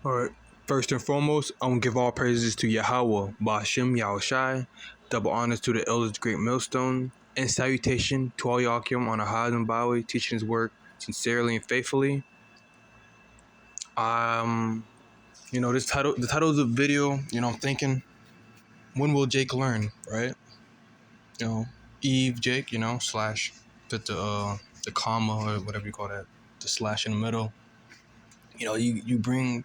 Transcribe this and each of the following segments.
All right. First and foremost, I want to give all praises to Yahweh, Ba'ashem Yahushai, double honors to the elders, great millstone, and salutation to all Yakim on a high and Bawi, teaching his work sincerely and faithfully. Um, the title of the video, I'm thinking, when will Jake learn, right? Eve, Jake, slash the comma or whatever you call that, the slash in the middle. You bring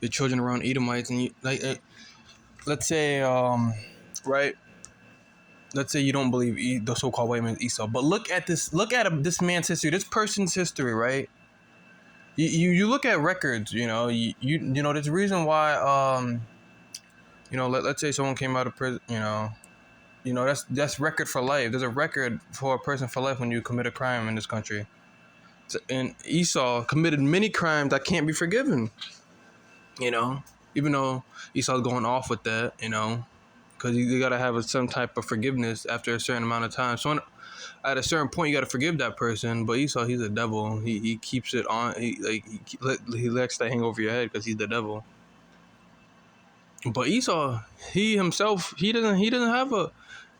your children around Edomites, and let's say, right? Let's say you don't believe the so-called white man is Esau, but look at this. Look at this man's history, this person's history, right? You look at records. There's a reason why. Let's say someone came out of prison. That's record for life. There's a record for a person for life when you commit a crime in this country. And Esau committed many crimes that can't be forgiven. Even though Esau's going off with that, because you got to have some type of forgiveness after a certain amount of time. So at a certain point, you got to forgive that person. But Esau, he's a devil. He keeps it on. He lets that hang over your head because he's the devil. But Esau, he himself, he doesn't have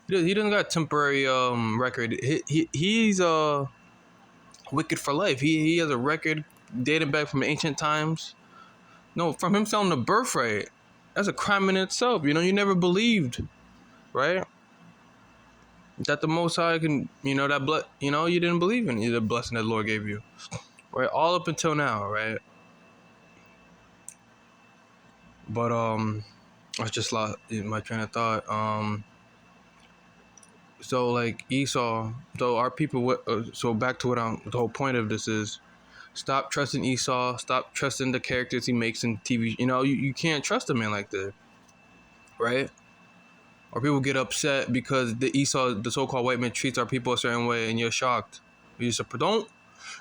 he doesn't got a temporary record. He's wicked for life. He has a record dating back from ancient times. No, from him selling the birthright. That's a crime in itself. You never believed, right? That the Most High can, that you didn't believe in the blessing that the Lord gave you, right? All up until now, right? But I just lost my train of thought. So like Esau, so our people. So back to the whole point of this is, stop trusting Esau. Stop trusting the characters he makes in TV. You can't trust a man like that, right? Or people get upset because the so-called white man, treats our people a certain way, and you're shocked. You just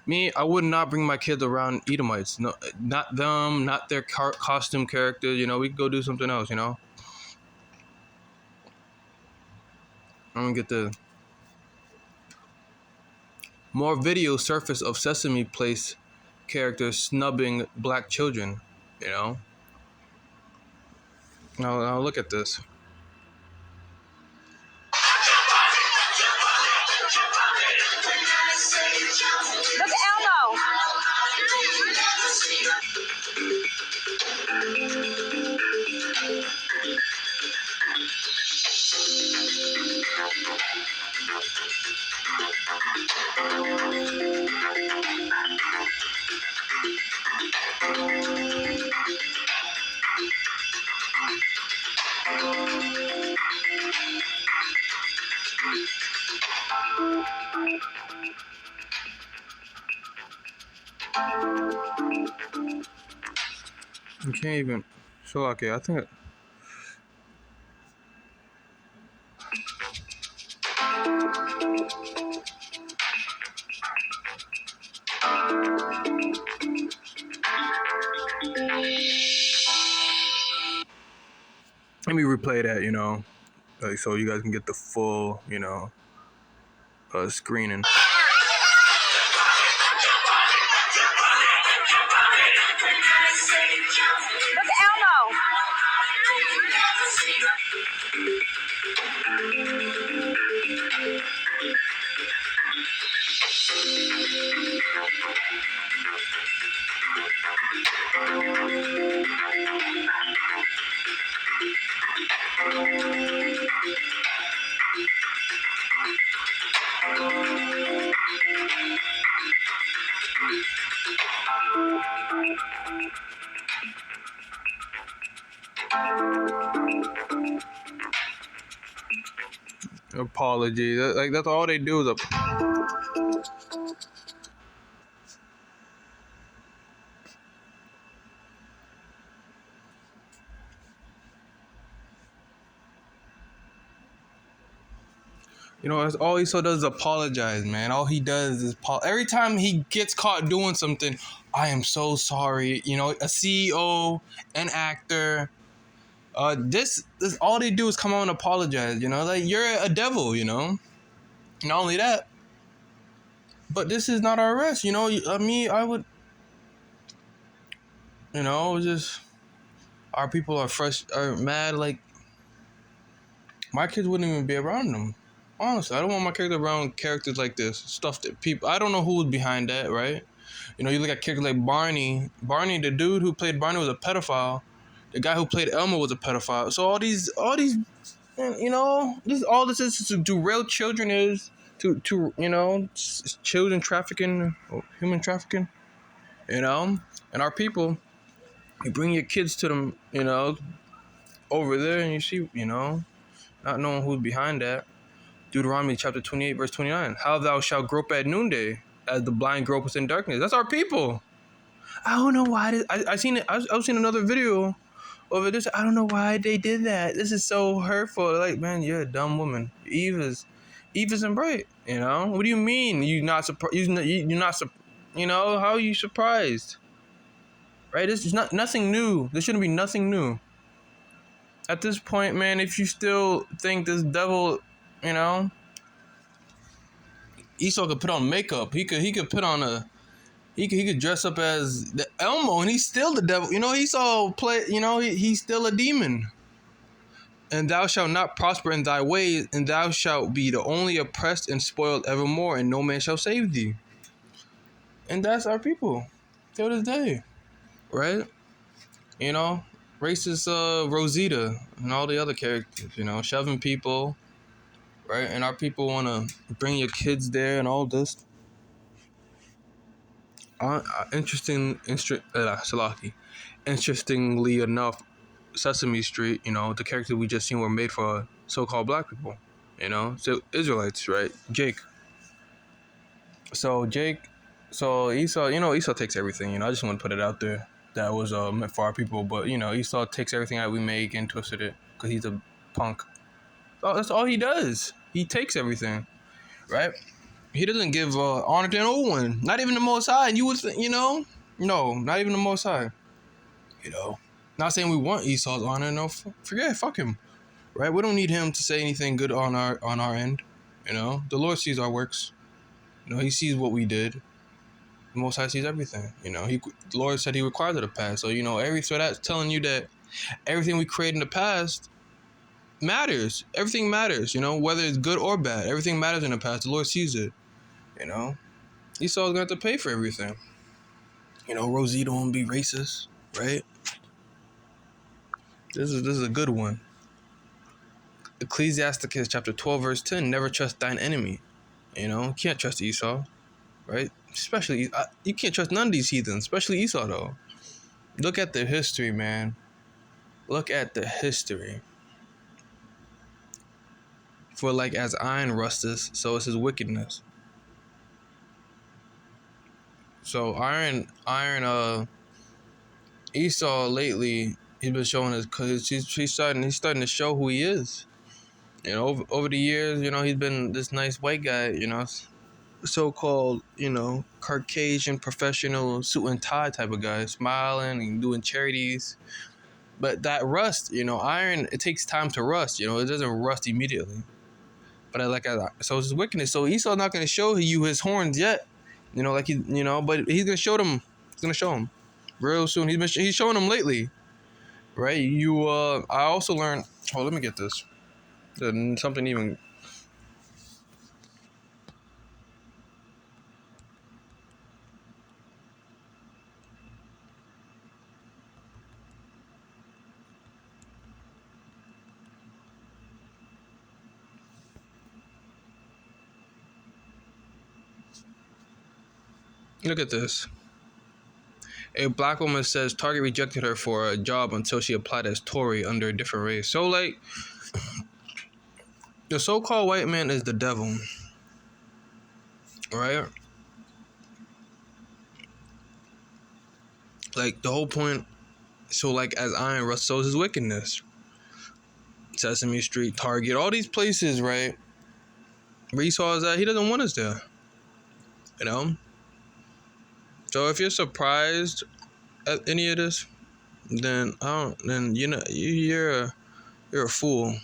I would not bring my kids around Edomites. No, not them, not their costume characters. We could go do something else. I'm gonna get the more video surface of Sesame Place characters snubbing black children. Now look at this. Look at Elmo. You can't even. So okay, I think. Let me replay that, so you guys can get the full, screening. Look at Elmo. Apology. That's all they do is that's all Esau does is apologize, man. All he does is every time he gets caught doing something, I am so sorry. A CEO, an actor. This all they do is come out and apologize. Like you're a devil. Not only that, but this is not our rest. I would. Just Our people are mad. Like, my kids wouldn't even be around them. Honestly, I don't want my kids around characters like this. Stuff that people, I don't know who's behind that, right? You know, you look at characters like Barney. Barney, the dude who played Barney was a pedophile. The guy who played Elmo was a pedophile. So all these, you know, all this is to derail children is to you know, children trafficking, human trafficking. You know, and our people, you bring your kids to them, you know, over there, and you see, you know, not knowing who's behind that. Deuteronomy chapter 28, verse 29. How thou shalt grope at noonday, as the blind gropeth in darkness. That's our people. I don't know why. I seen it. I was seeing another video over this. I don't know why they did that. This is so hurtful. Like, man, you're a dumb woman. Eve isn't bright. You know. What do you mean? You not surprised? You're not. You know, how are you surprised? Right? This is nothing new. There shouldn't be nothing new. At this point, man, if you still think this devil, you know, Esau could put on makeup. He could put on a he could dress up as the Elmo, and he's still the devil. You know, Esau play. You know, he's still a demon. And thou shalt not prosper in thy ways, and thou shalt be the only oppressed and spoiled evermore, and no man shall save thee. And that's our people till this day, right? You know, racist Rosita and all the other characters. You know, shoving people, right? And our people want to bring your kids there and all this. Interestingly enough, Sesame Street, you know, the characters we just seen were made for so-called black people, you know, so Israelites, right? Jake. So Esau, you know, Esau takes everything. You know, I just want to put it out there. That was meant for our people, but you know, Esau takes everything that we make and twisted it because he's a punk. So that's all he does. He takes everything, right? He doesn't give honor to no one, not even the Most High. And you would, you know, no, not even the Most High. You know, not saying we want Esau's honor. No, forget, fuck him, right? We don't need him to say anything good on our end. You know, the Lord sees our works. You know, He sees what we did. The Most High sees everything. You know, the Lord said He requires of the past. So you know, so that's telling you that everything we create in the past matters. Everything matters. You know, whether it's good or bad, everything matters in the past. The Lord sees it. You know, Esau's gonna have to pay for everything. You know, Rosita won't be racist, right? This is a good one. Ecclesiasticus chapter 12 verse 10. Never trust thine enemy. You know, you can't trust Esau, right? Especially you can't trust none of these heathens, especially Esau though. Look at the history, man. Look at the history. For like as iron rusteth, so is his wickedness. So Esau lately, he's been showing his, cause he's starting to show who he is. You know, over the years, you know, he's been this nice white guy, you know, so-called, you know, Caucasian professional suit and tie type of guy, smiling and doing charities. But that rust, you know, iron, it takes time to rust. You know, it doesn't rust immediately. But so it's his wickedness. So Esau's not going to show you his horns yet. You know, like you know, but he's going to show them. He's going to show them real soon. He's showing them lately, right? I also learned. Oh, let me get this. Something even. Look at this. A black woman says Target rejected her for a job until she applied as Tory under a different race. So, like, the so-called white man is the devil, right? Like, the whole point, so, like, as iron rust, so is his wickedness. Sesame Street, Target, all these places, right? Where Esau is at, he doesn't want us there, you know? So, if you're surprised at any of this, then you know, you're a fool,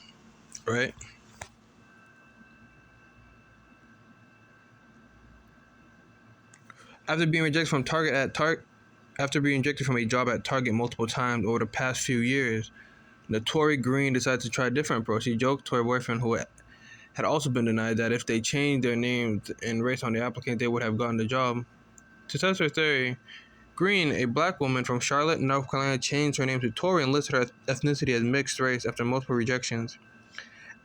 right? After being rejected from Target After being ejected from a job at Target multiple times over the past few years, Notori Green decided to try a different approach. He joked to her boyfriend, who had also been denied, that if they changed their names and race on the applicant, they would have gotten the job. To test her theory, Green, a black woman from Charlotte, North Carolina, changed her name to Tori and listed her ethnicity as mixed race after multiple rejections.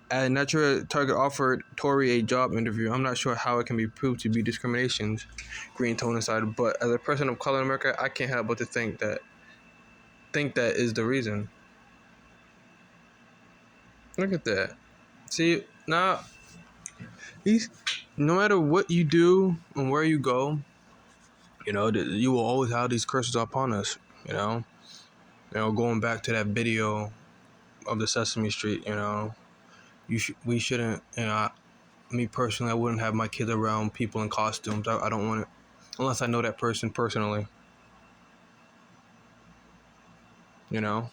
At Natural, Target offered Tori a job interview. I'm not sure how it can be proved to be discrimination, Green told inside, but as a person of color in America, I can't help but to think that is the reason. Look at that. See, now he's no matter what you do and where you go, you will always have these curses upon us. Going back to that video of the Sesame Street. We shouldn't. Me personally, I wouldn't have my kids around people in costumes. I don't want it unless I know that person personally. You know.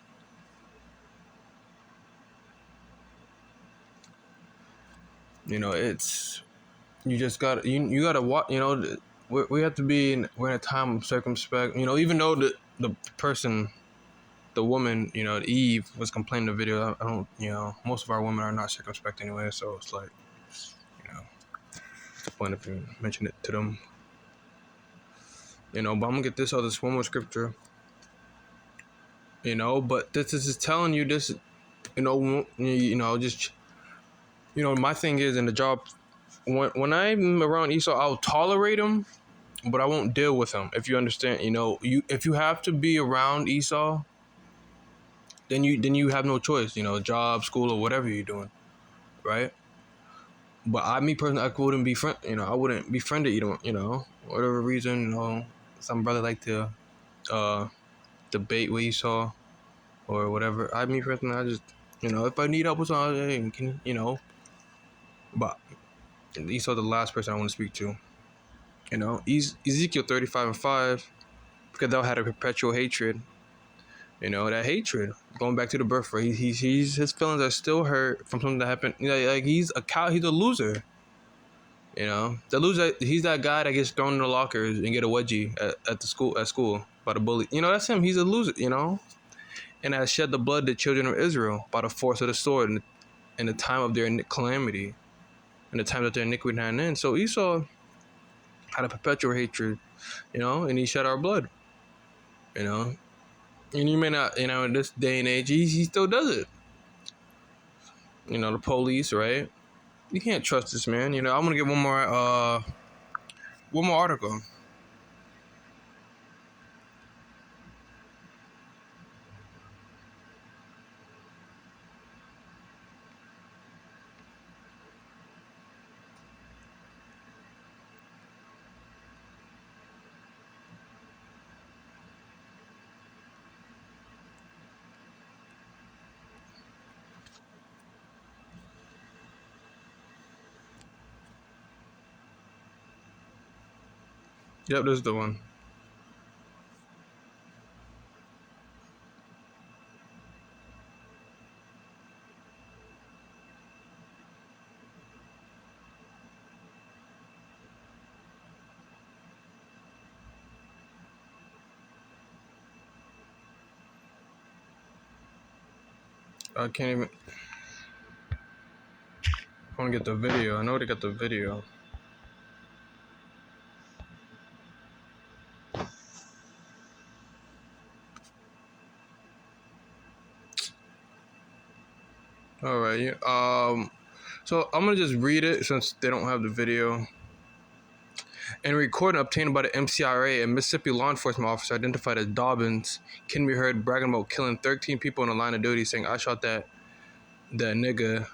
It's you just got you got to watch. We have to be we're in a time of circumspect. Even though the person, the woman, Eve was complaining in the video. I don't. Most of our women are not circumspect anyway. So it's like, what's the point if you mention it to them? But I'm gonna get this one more scripture. But this is telling you this. Just my thing is in the job. When I'm around Esau, I'll tolerate him, but I won't deal with him. If you understand, if you have to be around Esau, then you have no choice. Job, school, or whatever you're doing, right? But me personally, I wouldn't be I wouldn't befriend it. Whatever reason, some brother like to debate with Esau or whatever. Me personally, I just if I need help with something, But Esau the last person I want to speak to. Ezekiel 35:5, because thou had a perpetual hatred. That hatred going back to the birthright. His feelings are still hurt from something that happened. Like he's a cow. He's a loser. The loser. He's that guy that gets thrown in the lockers and get a wedgie at school by the bully. That's him. He's a loser. And has shed the blood of the children of Israel by the force of the sword in the time of their calamity, in the time that their iniquity had an end. So Esau had a perpetual hatred, and he shed our blood, and you may not, in this day and age, he still does it. The police, right? You can't trust this man. I'm gonna get one more article. Yep, this is the one. I can't even. I want to get the video. I know they got the video. All right. So I'm gonna just read it since they don't have the video. In a recording obtained by the MCRA, a Mississippi law enforcement officer identified as Dobbins can be heard bragging about killing 13 people in the line of duty, saying, "I shot that nigga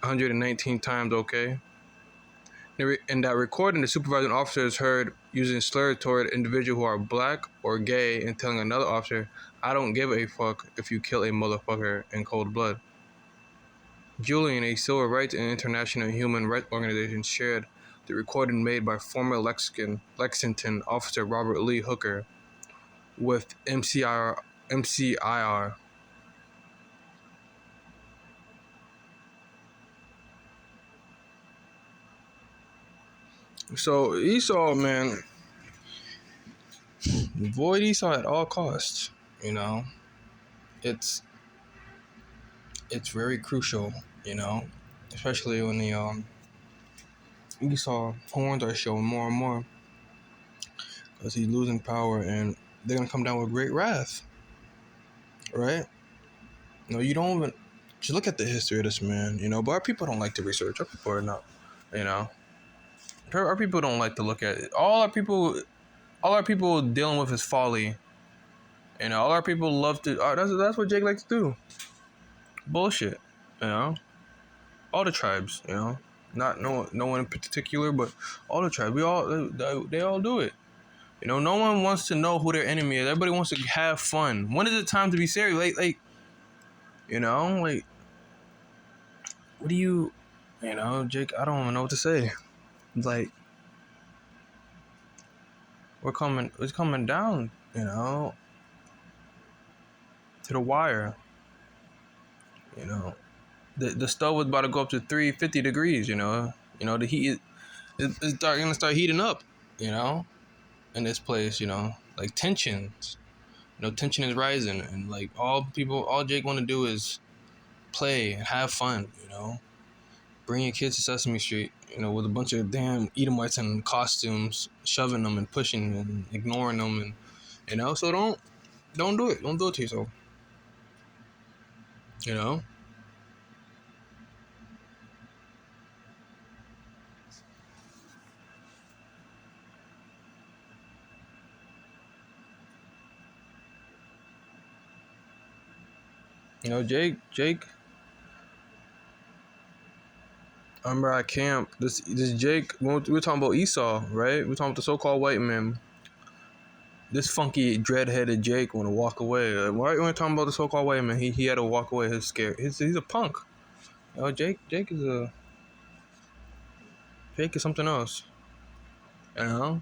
119 times, okay?" In that recording, the supervising officer is heard using slurs toward individuals who are black or gay and telling another officer, "I don't give a fuck if you kill a motherfucker in cold blood." Julian, a civil rights and international human rights organization, shared the recording made by former Lexington officer Robert Lee Hooker with MCIR. So Esau, man, Avoid Esau at all costs. You know, it's very crucial. You know, especially when the Esau horns are showing more and more, because he's losing power, and they're gonna come down with great wrath. Right? No, you don't even just look at the history of this man. You know, but our people don't like to research. Our people are not. You know, our people don't like to look at it. All our people dealing with is folly. You know, all our people love to. That's what Jake likes to do. Bullshit. You know, all the tribes. You know, not no one in particular, but all the tribes. They all do it. You know, no one wants to know who their enemy is. Everybody wants to have fun. When is it time to be serious? Like, you know, like, what do you know, Jake? I don't even know what to say. Like, it's coming down. You know, to the wire. You know, the stove was about to go up to 350 degrees. The heat is gonna start heating up. You know, in this place. You know, like tensions. Tension is rising, and like all Jake want to do is play and have fun. You know, bring your kids to Sesame Street. You know, with a bunch of damn Edomites in costumes, shoving them and pushing and ignoring them, and so don't do it. Don't do it to yourself. You know. Jake. I remember at camp, this Jake, we were talking about Esau, right? We were talking about the so-called white man. This funky dread-headed Jake want to walk away. Why are we talking about the so-called white man? He had to walk away. He's scared. He's a punk. Jake is something else. You know.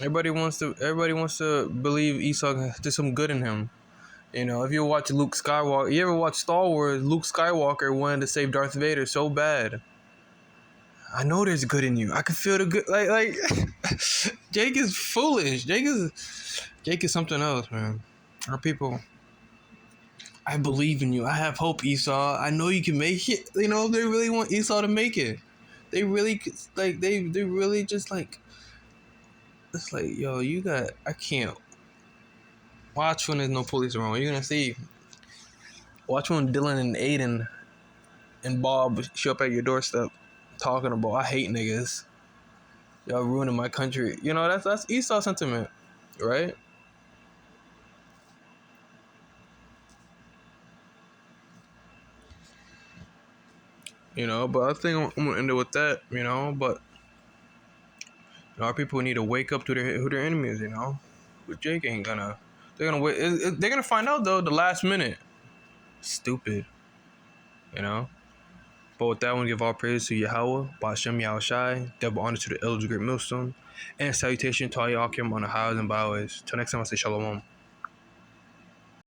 Everybody wants to believe Esau there's some good in him. You know, if you watch Luke Skywalker, you ever watch Star Wars? Luke Skywalker wanted to save Darth Vader so bad. I know there's good in you. I can feel the good. Like Jake is foolish. Jake is something else, man. Our people. I believe in you. I have hope, Esau. I know you can make it. You know, they really want Esau to make it. They really they really just like. It's like, yo, I can't. Watch when there's no police around. You're gonna see. Watch when Dylan and Aiden and Bob show up at your doorstep talking about, I hate niggas. Y'all ruining my country. You know, that's Esau sentiment, right? You know, but I think I'm gonna end it with that, but our people need to wake up to who their enemy is, But Jake ain't gonna. They're gonna wait. They're gonna find out though the last minute. Stupid, But with that, I want to give all praise to Yahweh, Ba'ashem Yahushai, double honor to the elders, great millstone, and salutation to all y'all on the highways and byways. Till next time, I say shalom.